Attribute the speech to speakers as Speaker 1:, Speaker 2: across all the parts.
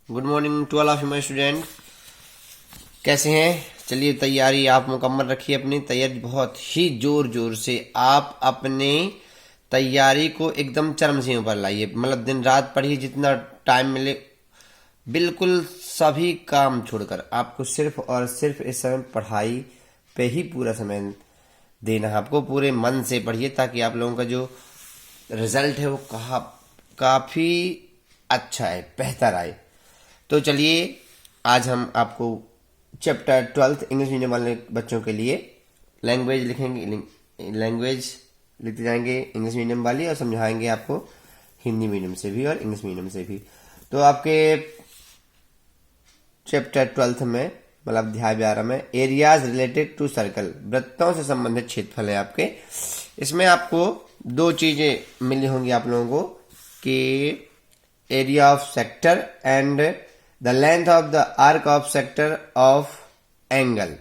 Speaker 1: Good morning to all of my student. कैसे हैं? चलिए तैयारी आप मुकम्मल रखिए, अपनी तैयारी बहुत ही जोर जोर से आप अपने तैयारी को एकदम चरम सीमा पर लाइए। मतलब दिन रात पढ़िए, जितना टाइम मिले, बिल्कुल सभी काम छोड़कर आपको सिर्फ और सिर्फ इस समय पढ़ाई पे ही पूरा समय देना है। आपको पूरे मन से पढ़िए ताकि आप लोगों का जो रिजल्ट है वो काफ़ी अच्छा है, बेहतर आए। तो चलिए आज हम आपको चैप्टर 12 इंग्लिश मीडियम वाले बच्चों के लिए लैंग्वेज लिखेंगे, लैंग्वेज लिखते जाएंगे इंग्लिश मीडियम वाली, और समझाएंगे आपको हिंदी मीडियम से भी और इंग्लिश मीडियम से भी। तो आपके चैप्टर 12 में, मतलब अध्याय 12 में, एरियाज रिलेटेड टू सर्कल, वृत्तों से संबंधित क्षेत्रफल है आपके। इसमें आपको दो चीजें मिली होंगी आप लोगों को कि area of sector and the length of the arc of sector of angle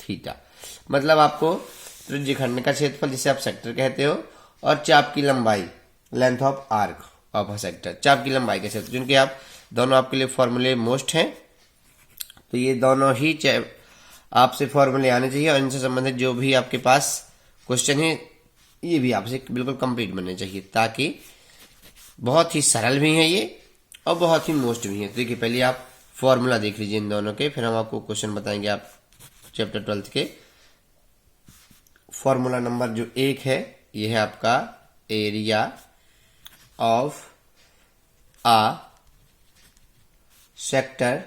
Speaker 1: theta. मतलब आपको त्रिज्यखंड का क्षेत्रफल जिसे आप सेक्टर कहते हो, और चाप की लंबाई, length of arc of a sector, चाप की लंबाई का क्षेत्र, जिनके आप दोनों आपके लिए फॉर्मूले मोस्ट हैं। तो ये दोनों ही आपसे फॉर्मूले आने चाहिए, और इनसे संबंधित जो भी आपके पास क्वेश्चन है ये भी आपसे बिल्कुल कंप्लीट बनने चाहिए, ताकि बहुत ही सरल भी है ये और बहुत ही मोस्ट भी है। तो देखिए पहले आप फॉर्मूला देख लीजिए इन दोनों के, फिर हम आपको क्वेश्चन बताएंगे। आप चैप्टर 12 के फॉर्मूला नंबर जो 1 है, ये है आपका area of a sector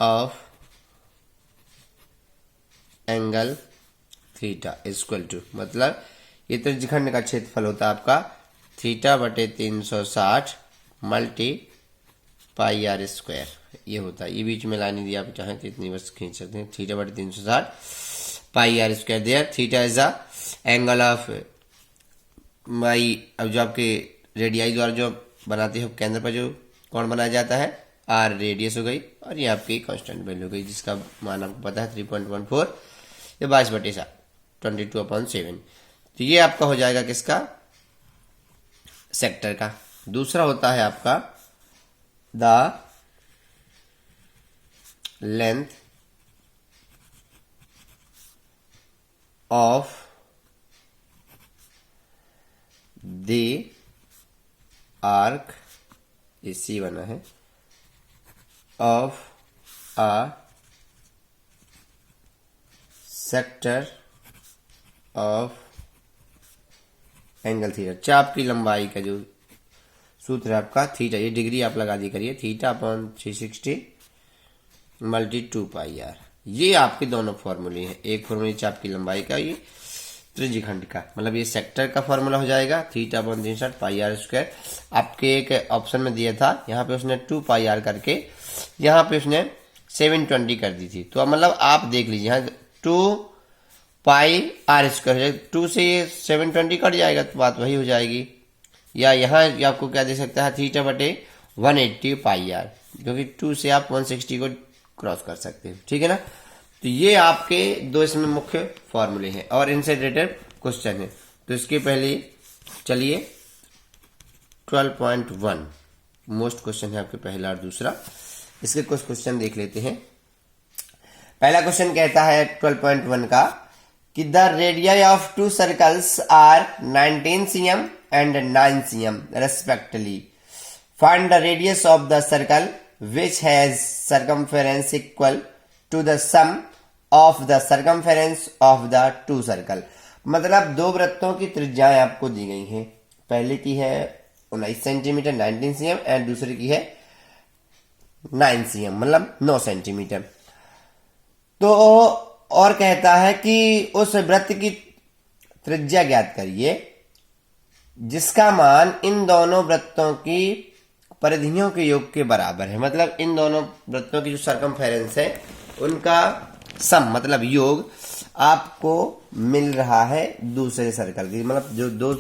Speaker 1: of angle theta equal to, मतलब ये त्रिज्यखंड का क्षेत्रफल होता है आपका थीटा बटे 360 मल्टी पाई आर स्क्वायर, ये होता है। ये बीच में लाइन दी, आप चाहें तो इतनी बस खींच सकते हैं। थीटा बटे 360 pi are square, there theta is the angle of my. अब जो आपके रेडियाई द्वारा जो बनाते हो केंद्र पर जो कोण बनाया जाता है, आर रेडियस हो गई, और ये आपकी कांस्टेंट वैल्यू हो गई जिसका मान आपको पता है 3.14, ये 22/7 22/7। तो ये आपका हो जाएगा किसका? सेक्टर का। दूसरा होता है आपका the length of the arc, ये सी बना है, of a sector of angle theta. चाप की लंबाई का जो सूत्र है आपका थीटा, ये डिग्री आप लगा दी करिए, theta upon 360 multi 2 pi r. ये आपके दोनों फॉर्मूले हैं। एक फॉर्मूले चाप की लंबाई का, ये त्रिज्यखंड का, मतलब ये सेक्टर का फॉर्मूला हो जाएगा theta upon 360 pi are square. आपके एक ऑप्शन में दिया था, यहाँ पे उसने 2 पाई आर करके, यहाँ पे उसने 720 कर दी थी। तो मतलब आप देख लीजिए, यहाँ 2 पाई आर स्क्वायर, 2 से ये 720 कट जाएगा तो बात वही हो जाएगी। या यहाँ आपको क्या दे सकता है, थीटा बटे 180 पाई आर, क्योंकि 2 से आप 160 को क्रॉस कर सकते हैं, ठीक है ना। तो ये आपके दो इसमें मुख्य फॉर्मूले हैं और इनसे रिलेटेड क्वेश्चन है। तो इसके पहले चलिए 12.1 मोस्ट क्वेश्चन है आपके, पहला और दूसरा। इसके कुछ क्वेश्चन देख लेते हैं। पहला क्वेश्चन कहता है 12.1 का कि the radii of two circles are 19 cm and 9 cm respectively. Find the radius of the circle which has circumference equal to the sum of the circumference of the two circle. मतलब दो वृत्तों की त्रिज्याएं आपको दी गई हैं। पहले की है 19 सेंटीमीटर 19 cm एंड दूसरी की है 9 cm, मतलब 9 सेंटीमीटर। तो और कहता है कि उस वृत्त की त्रिज्या ज्ञात करिए जिसका मान इन दोनों वृत्तों की परिधियों के योग के बराबर है। मतलब इन दोनों वृत्तों की जो सर्कमफेरेंस है उनका सम, मतलब योग आपको मिल रहा है दूसरे सर्कल की। मतलब जो दो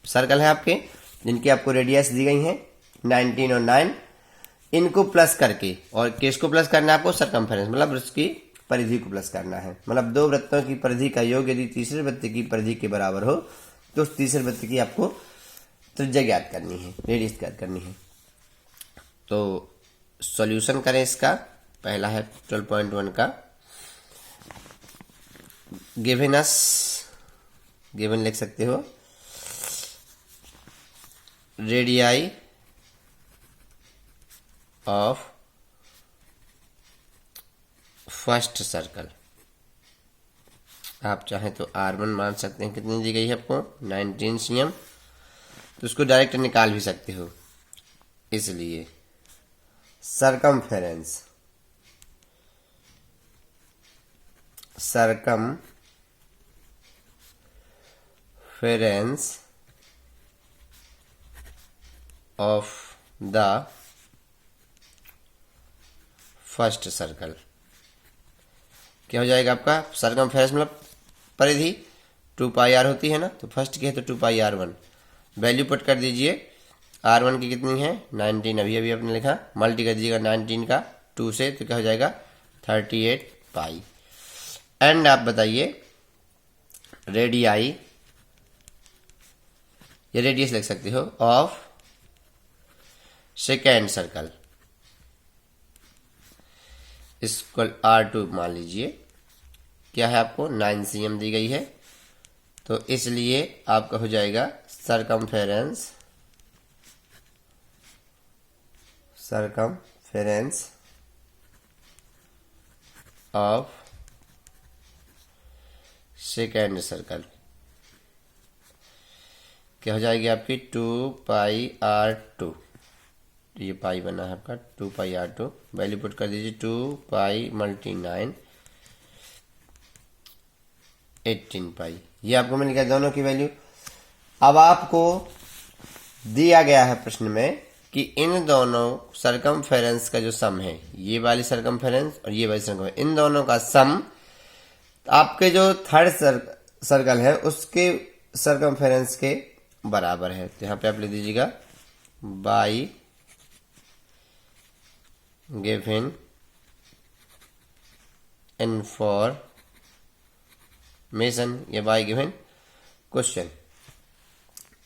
Speaker 1: सर्कल है आपके जिनकी आपको रेडियस दी गई है 19 और 9, इनको प्लस करके, और किसको प्लस करना है आपको? सर्कमफेरेंस, मतलब उसकी परिधि को प्लस करना है। मतलब दो वृत्तों की परिधि का योग यदि तीसरे वृत्त की परिधि के बराबर हो तो उस तीसरे वृत्त की आपको त्रिज्या ज्ञात करनी है, रेडियस ज्ञात करनी है। तो सॉल्यूशन करें इसका। पहला है 12.1 का, गिवन लिख सकते हो, रेडियाई ऑफ फर्स्ट सर्कल, आप चाहें तो R1 मान सकते हैं, कितनी दी गई है आपको 19 cm, तो उसको डायरेक्ट निकाल भी सकते हो। इसलिए circumference of the first circle क्या हो जाएगा आपका, सरकमफेरेंस मतलब परिधि 2πr होती है ना, तो फर्स्ट की है तो 2πr1, वैल्यू पुट कर दीजिए। R1 की कितनी है 19, अभी अभी आपने लिखा, मल्टी कर दीजिएगा 19 का 2 से, तो क्या हो जाएगा 38 पाई। एंड आप बताइए रेडियाई, ये रेडियस लिख सकते हो, of second circle equal R2 मान लीजिए, क्या है आपको 9 cm दी गई है, तो इसलिए आपका हो जाएगा सरकमफेरेंस ऑफ सेकेंड सर्कल क्या हो जाएगी आपकी 2πr2, ये पाई बना है आपका 2πr2, वैल्यू पुट कर दीजिए 2π × 9 18 पाई, ये आपको मिल गया दोनों की वैल्यू। अब आपको दिया गया है प्रश्न में कि इन दोनों सरकमफेरेंस का जो सम है, ये वाली सरकमफेरेंस और ये वाली सरकमफेरेंस, इन दोनों का सम आपके जो थर्ड सर्कल है उसके सरकमफेरेंस के बराबर है। तो यहाँ पे आप लिख दीजिएगा बाई गिवन इंफॉर्मेशन या by given question,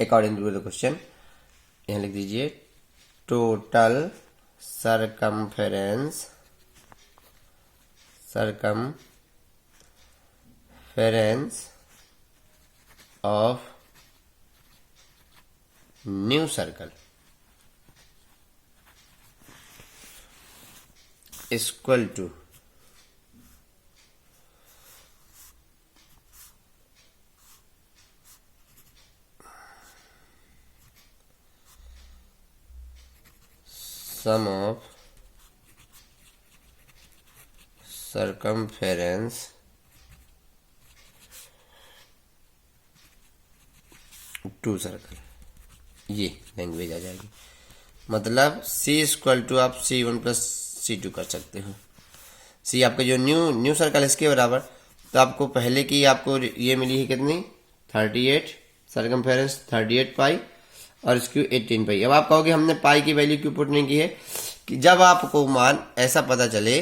Speaker 1: according to the question यहाँ लिख दीजिए total circumference of new circle equal to sum of circumference two circle, ये लैंग्वेज आ जाएगी। मतलब C इक्वल टू आप C1 + C2 कर सकते हो। C आपका जो न्यू सर्कल है इसके बराबर, तो आपको पहले की आपको ये मिली है कितनी 38, सरकमफेरेंस 38 पाई और इसकी 18 पाई। अब आप कहोगे हमने पाई की वैल्यू क्यों पुट नहीं की है, कि जब आपको मान ऐसा पता चले,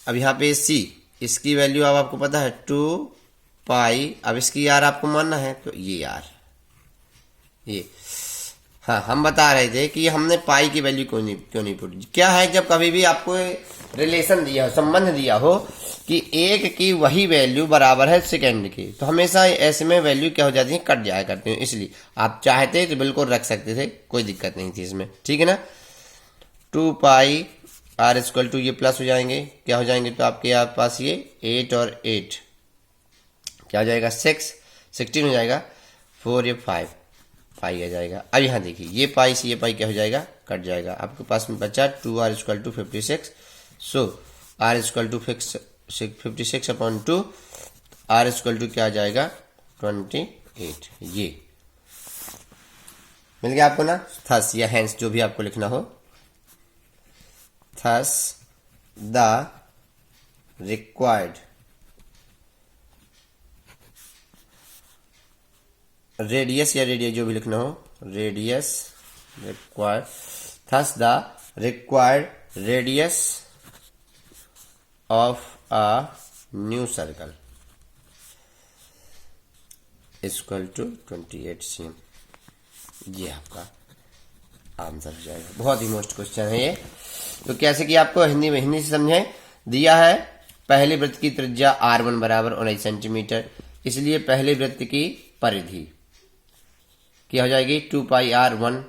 Speaker 1: अब यहाँ पे C इसकी वैल्यू अब आपको पता है 2 पाई, अब इसकी R आपको मानना है, तो ये R ये, हाँ हम बता रहे थे कि हमने पाई की वैल्यू क्यों नहीं पुट, क्या है जब कभी भी आपको रिलेशन दिया हो, संबंध दिया हो कि एक की वही वैल्यू बराबर है सेकेंड की, तो हमेशा ऐसे में वैल्यू क्या हो जाती है, कट जाया करती है। इसलिए आप चाहते तो बिल्कुल रख सकते थे, कोई दिक्कत नहीं थी इसमें, ठीक है ना। 2πr इक्वल टू ये प्लस हो जाएंगे, क्या हो जाएंगे, तो आपके पास ये 8 और 8 क्या हो जाएगा 16 हो जाएगा, 4 ये 5 आ जाएगा। अब यहाँ देखिए ये पाई से ये पाई क्या हो जाएगा, कट जाएगा। आपके पास में बचा 2r equal to 56, so r equal to 56/2, r equal to क्या आ जाएगा 28, ये मिल गया आपको ना। थस या हैंस जो भी आपको लिखना हो, थस द रिक्वायर्ड रेडियस या रेडियस जो भी लिखना हो, radius required, thus the required radius of a new circle equal to 28 cm, ये आपका आंसर हो जाएगा। बहुत ही मोस्ट क्वेश्चन है ये। तो कैसे कि आपको हिंदी से समझे दिया है। पहले वृत्त की त्रिज्या r1 बराबर 19 सेंटीमीटर, इसलिए पहले वृत्त की परिधि क्या हो जाएगी 2πr1।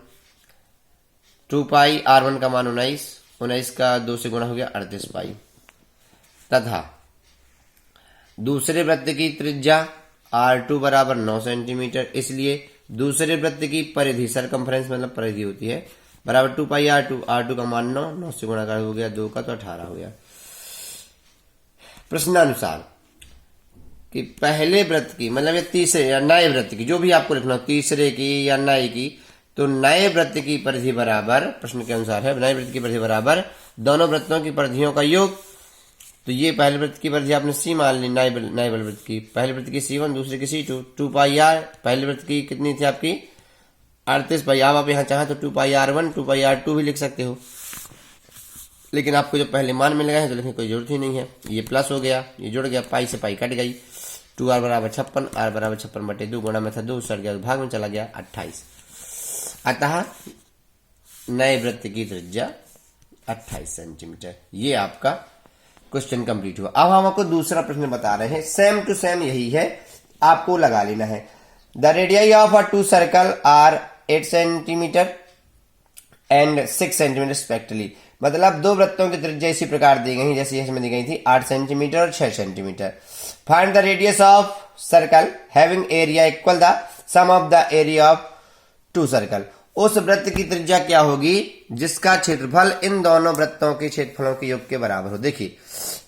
Speaker 1: 2πr1 का मान 19 का 2 से गुणा हो गया 38 पाई, तथा दूसरे वृत्त की त्रिज्या r2 बराबर 9 सेंटीमीटर, इसलिए दूसरे वृत्त की परिधि सरकमफ्रेंस मतलब परिधि होती है बराबर 2πr2। r2 का मान 9 से गुणा कर हो गया 2 का तो 18 हो गया। प्रश्नानुसार कि पहले वृत्त की मतलब ये तीसरे या नए वृत्त की, जो भी आपको लिखना हो तीसरे की या नए की, तो नए वृत्त की परिधि बराबर, प्रश्न के अनुसार है नए वृत्त की परिधि बराबर दोनों वृत्तों की परिधियों का योग। तो ये पहले वृत्त की परिधि आपने सी मान ली, नए वाले वृत्त की, पहले वृत्त की C1 दूसरे की C2। 2πr पहले वृत्त की कितनी थी आपकी 38 पाई। अब आप यहाँ चाहें तो 2πr1 2πr2 भी लिख सकते हो, लेकिन आपको जो पहले मान मिल गया है तो लिखने की कोई जरूरत ही नहीं है। ये प्लस हो गया, ये जुड़ गया, पाई से पाई कट गई। 2r बराबर 56, r बराबर 56/2, गुणा में था 2 सर गया तो भाग में चला गया 28। अतः नए वृत्त की त्रिज्या 28 सेंटीमीटर। ये आपका क्वेश्चन कंप्लीट हुआ। अब हम आपको दूसरा प्रश्न बता रहे हैं, सेम टू सेम यही है, आपको लगा लेना है। The radii of a two circle are 8 centimetre and 6 centimetre respectively. मतलब दो वृत्तों की त्रिज्या इसी प्रकार दी गई जैसे इसमें दी गई थी 8 सेंटीमीटर और 6 centimetre. Find the radius of circle having area equal the sum of the area of two circle. उस वृत्त की त्रिज्या क्या होगी जिसका क्षेत्रफल इन दोनों वृत्तों के क्षेत्रफलों के योग के बराबर हो। देखिए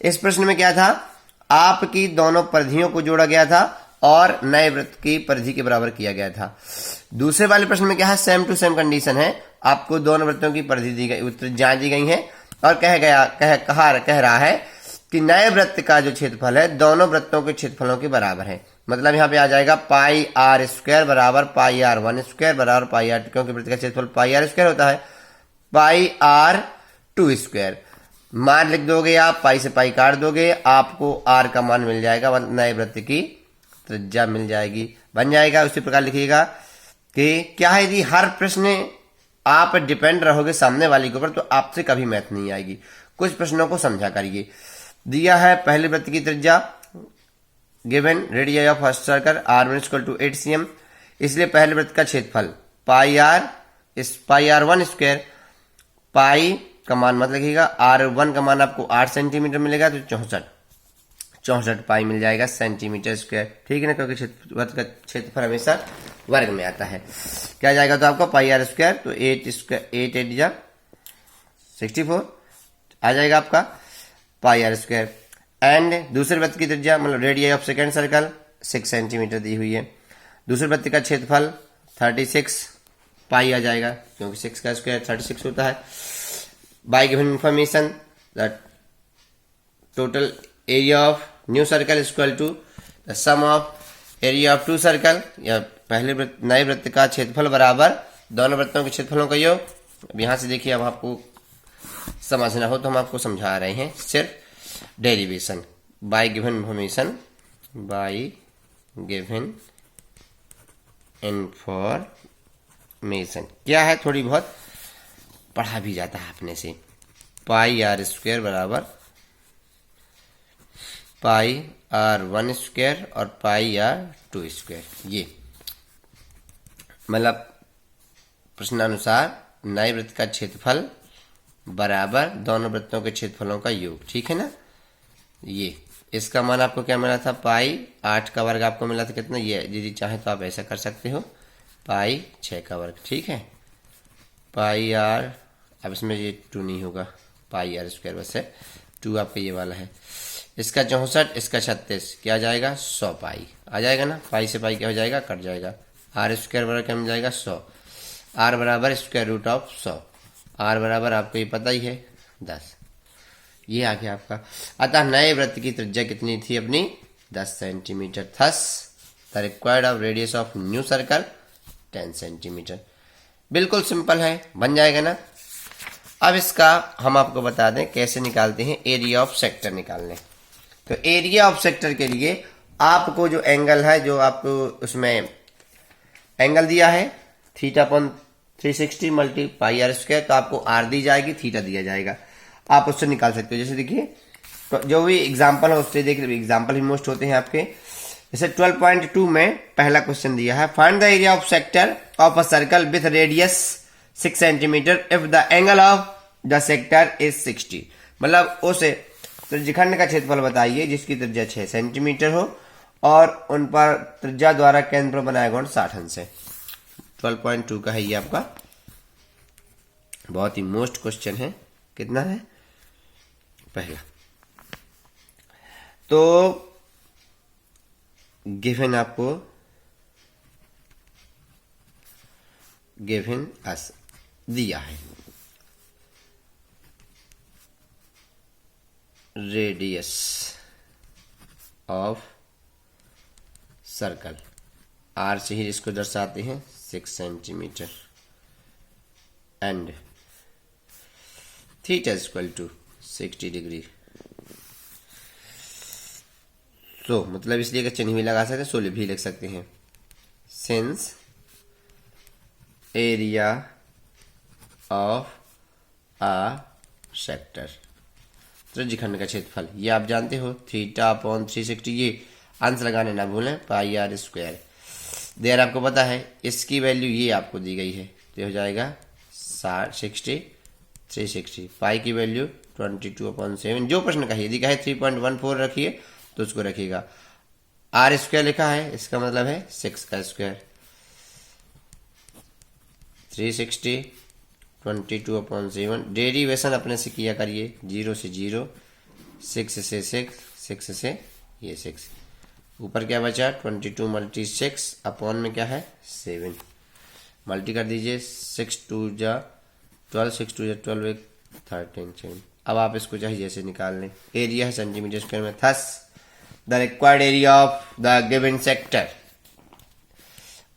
Speaker 1: इस प्रश्न में क्या था, आपकी दोनों परिधियों को जोड़ा गया था और नए वृत्त की परिधि के बराबर किया गया था। दूसरे वाले प्रश्न में क्या है, सेम टू सेम कंडीशन है, आपको दोनों वृत्तों की परिधि दी गई, त्रिज्याएं दी गई हैं और कह रहा है कि नए वृत्त का जो क्षेत्रफल है दोनों वृत्तों के क्षेत्रफलों के बराबर है। मतलब यहाँ पे आ जाएगा πr² बराबर πr1² बराबर πr2, क्योंकि वृत्त का क्षेत्रफल πr² होता है, πr2²। मान लिख दोगे आप, पाई से पाई काट दोगे, आपको r का मान मिल जाएगा, नए वृत्त की त्रिज्या मिल जाएगी, बन जाएगा। उसी प्रकार लिखिएगा कि क्या है यदि हर प्रश्न आप डिपेंड रहोगे सामने वाले के ऊपर तो आपसे कभी मैथ नहीं आएगी। कुछ प्रश्नों को समझा करिए। दिया है पहले वृत्त की त्रिज्या given radius of first circle r1 = 8 cm, इसलिए पहले वृत्त का क्षेत्रफल πr1², पाई का मान मत लिखिएगा, r1 का मान आपको 8 सेंटीमीटर मिलेगा तो 64 पाई मिल जाएगा सेंटीमीटर स्क्वायर। ठीक है ना, क्योंकि वृत्त का क्षेत्रफल हमेशा वर्ग में आता है। क्या जाएगा तो आपका πr² तो 8 64 आ जाएगा आपका πr²। एंड दूसरे वृत्त की त्रिज्या मतलब radius of second circle 6 centimetre दी हुई है। दूसरे वृत्त का क्षेत्रफल 36 पाई आ जाएगा, क्योंकि 6 का स्क्वायर 36 होता है। By given information the total area of new circle is equal to the sum of area of two circle, या पहले नए वृत्त का क्षेत्रफल बराबर दोनों वृत्तों के क्षेत्रफलों का योग। अब यहां से देखिए, अब आपको समझना हो तो हम आपको समझा रहे हैं सिर्फ derivation bye given information, bye given information क्या है, थोड़ी बहुत पढ़ा भी जाता है अपने से। πr² बराबर πr1² और πr2²। ये मतलब प्रश्नानुसार नए वृत्त का क्षेत्रफल बराबर दोनों वृत्तों के क्षेत्रफलों का योग। ठीक है ना, ये इसका मान आपको क्या मिला था, पाई 8 का वर्ग आपको मिला था कितना, ये यदि चाहे तो आप ऐसा कर सकते हो, पाई 6 का वर्ग। ठीक है, पाई r, अब इसमें ये 2 नहीं होगा, πr² बस है, 2 आपका ये वाला है, इसका 64, इसका 36, क्या जाएगा 100 पाई आ जाएगा ना, पाई से पाई क्या हो जाएगा, कट जाएगा, r² बराबर क्या मिल जाएगा 100, r बराबर √100, r बराबर आपको ये पता ही है 10। ये आ गया आपका। अतः नए वृत्त की त्रिज्या कितनी थी अपनी 10 centimetre. Thus the required of radius of new circle 10 centimetre. बिल्कुल सिंपल है, बन जाएगा ना। अब इसका हम आपको बता दें कैसे निकालते हैं एरिया ऑफ सेक्टर निकालने। तो एरिया ऑफ सेक्टर के लिए आपको जो एंगल है, जो आपको उसमें एंगल दिया है θ/360 × πr², तो आपको r दी जाएगी, थीटा दिया जाएगा। आप उससे निकाल सकते हो। जैसे देखिए जो भी एग्जाम्पल है उससे देख लीजिए, एग्जाम्पल ही मोस्ट होते हैं आपके। जैसे 12.2 में पहला क्वेश्चन दिया है, find the area of sector of a circle with radius 6 centimetre if the angle of the sector is 60। मतलब उस त्रिज्यखंड का क्षेत्रफल बताइए जिसकी त्रिज्या 6 सेंटीमीटर हो और उन पर त्रिज्या द्वारा केंद्र पर बनाया कोण 60 अंश है। 12.2 का है ये आपका, बहुत ही मोस्ट क्वेश्चन है। कितना है? पहला। तो गिवन आपको गिवन अस दिया है रेडियस ऑफ सर्कल, आर से ही जिसको दर्शाते हैं 6 centimetre and theta equal to 60 degree. तो मतलब इसलिए कि चिन्ह भी लगा सकते हैं, सोल्व भी लिख सकते हैं। Since area of a sector, त्रिज्यखंड का क्षेत्रफल, ये आप जानते हो थीटा अपॉन 360, ये अंश लगाने ना भूलें, पाई आर स्क्वायर। देर आपको पता है इसकी वैल्यू ये आपको दी गई है, तो हो जाएगा 60 360। पाई की वैल्यू 22/7, जो प्रश्न का यदि कहे 3.14 रखिए तो उसको रखिएगा। आर स्क्वायर लिखा है, इसका मतलब है 6 का स्क्वायर। 360 22/7, डेरिवेशन अपने से किया करिए, 0 से 0, 6 से 6, 6 से ये 6, ऊपर क्या बचा 22 मल्टी 6 अपॉन में क्या है 7, मल्टी कर दीजिए, 6 2 जा 12, 6 2 जा 12, 13 7। अब आप इसको चाहिए जैसे निकाल लें, एरिया है सेंटीमीटर स्क्वायर में, thus the required area of the given sector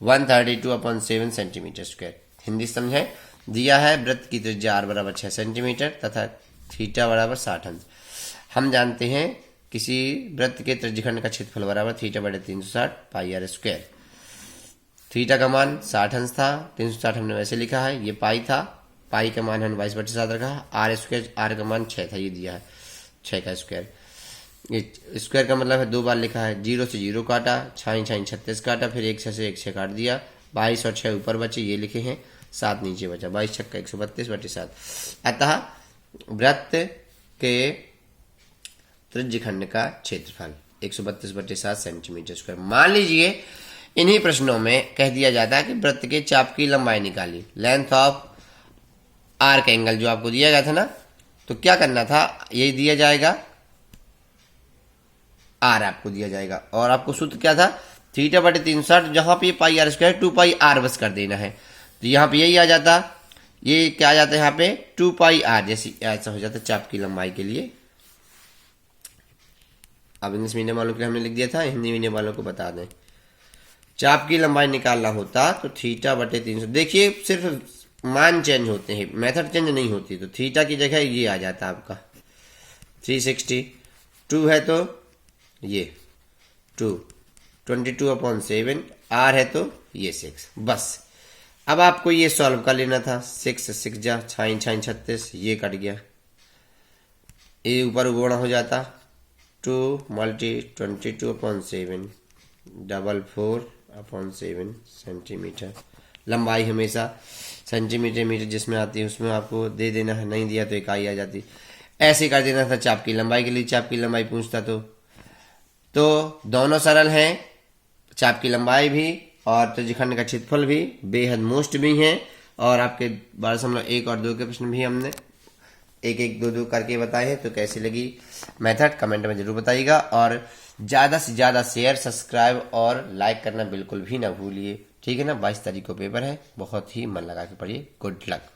Speaker 1: 132/7 centimetre square. Hindi समझे, दिया है वृत्त की त्रिज्या r बराबर 6 सेंटीमीटर तथा थीटा बराबर 60 अंश। हम जानते हैं किसी वृत्त के त्रिज्यखंड का क्षेत्रफल बराबर थीटा बटे 360 पाई आर स्क्वायर। थीटा का मान 60 अंश था, 360 हमने वैसे लिखा है, ये पाई था, पाई का मान हमने 22/7 रखा है, आर स्क्वायर, आर का मान 6 था, ये दिया है 6 का स्क्वायर। ये स्क्वायर का मतलब है 2 बार लिखा है, 0 से 0 काटा, 6 36 काटा, फिर 1 से 1 6 काट दिया, 22 और 6 ऊपर बचे, ये लिखे हैं, 7 नीचे बचा, 22 छक्का 132/7। अतः वृत्त के त्रिज्यखंड का क्षेत्रफल 132/7 सेंटीमीटर स्क्वायर। मान लीजिए इन्हीं प्रश्नों में कह दिया जाता है कि वृत्त के चाप की लंबाई निकाली, लेंथ ऑफ आर्क एंगल जो आपको दिया गया था ना, तो क्या करना था, यही दिया जाएगा, आर आपको दिया जाएगा और आपको सूत्र क्या था, थीटा बटे 360, जहां पे पाई आर स्क्वायर 2 पाई आर बस कर देना है, तो यहाँ पे यही आ जाता, ये क्या आ जाता है यहाँ पे 2 पाई आर, जैसे ऐसा हो जाता है चाप की लंबाई के लिए। अब इंग्लिश मीडियम वालों के लिए हमने लिख दिया था, हिंदी मीडियम वालों को बता दें, चाप की लंबाई निकालना होता तो थीटा बटे 360। देखिए सिर्फ मान चेंज होते हैं, मेथड चेंज नहीं होती, तो थीटा की जगह ये आ जाता आपका 360, 2 है तो ये 2, 22/7, आर है तो ये 6, बस। अब आपको ये सॉल्व कर लेना था, 6 6 जा 6 36, ये कट गया, ये ऊपर गुणा हो जाता, 2 मल्टी 22/7 4/4/7 सेंटीमीटर। लंबाई हमेशा सेंटीमीटर मीटर जिसमें आती है उसमें आपको दे देना है, नहीं दिया तो इकाई आ जाती, ऐसे कर देना था चाप की लंबाई के लिए। चाप की लंबाई पूछता तो दोनों सरल हैं, चाप की लंबाई भी और त्रिज्यखंड का क्षेत्रफल भी बेहद मोस्ट भी हैं, और आपके 12.1 और 2 के प्रश्न भी हमने 1 1 2 2 करके बताए हैं। तो कैसी लगी मेथड कमेंट में जरूर बताइएगा, और ज़्यादा से ज़्यादा शेयर सब्सक्राइब और लाइक करना बिल्कुल भी ना भूलिए, ठीक है ना। 22 तारीख को पेपर है, बहुत ही मन लगा के पढ़िए। Good luck.